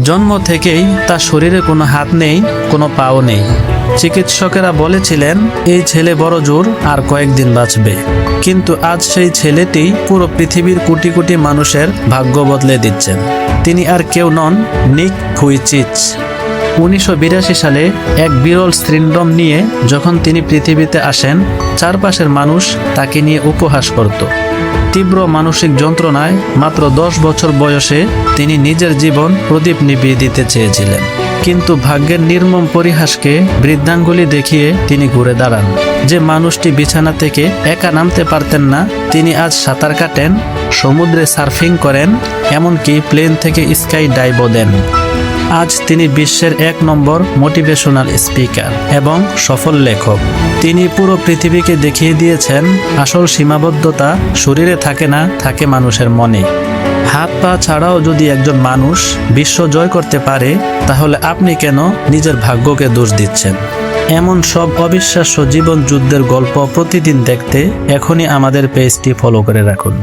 জন্ম থেকেই তার শরীরে কোনো হাত নেই, কোনো পাও নেই। চিকিৎসকেরা বলেছিলেন এই ছেলে বড় জোর আর কয়েকদিন বাঁচবে। কিন্তু আজ সেই ছেলেটি পুরো পৃথিবীর কোটি কোটি মানুষের ভাগ্য বদলে দিচ্ছেন। তিনি আর কেউ নন, নিক ভুইচিচ। 1982 সালে এক বিরল সিন্ড্রোম নিয়ে যখন তিনি পৃথিবীতে আসেন, চারপাশের মানুষ তাকে নিয়ে উপহাস করত। তীব্র মানসিক যন্ত্রণায় মাত্র 10 বছর বয়সে তিনি নিজের জীবন প্রদীপ নিভিয়ে দিতে চেয়েছিলেন। কিন্তু ভাগ্যের নির্মম পরিহাসকে বৃদ্ধাঙ্গুলি দেখিয়ে তিনি ঘুরে দাঁড়ান। যে মানুষটি বিছানা থেকে একা নামতে পারতেন না, তিনি আজ সাঁতার কাটেন, সমুদ্রে সার্ফিং করেন, এমনকি প্লেন থেকে স্কাই ডাইভও দেন। আজ তিনি বিশ্বের 1 নম্বর মোটিভেশনাল স্পিকার এবং সফল লেখক। তিনি পুরো পৃথিবীকে দেখিয়ে দিয়েছেন আসল সীমাবদ্ধতা শরীরে থাকে না, থাকে মানুষের মনে। হাত পা ছাড়াও যদি একজন মানুষ বিশ্ব জয় করতে পারে, তাহলে আপনি কেন নিজের ভাগ্যকে দোষ দিচ্ছেন? এমন সব অবিশ্বাস্য জীবন যুদ্ধের গল্প প্রতিদিন দেখতে এখনই আমাদের পেজটি ফলো করে রাখুন।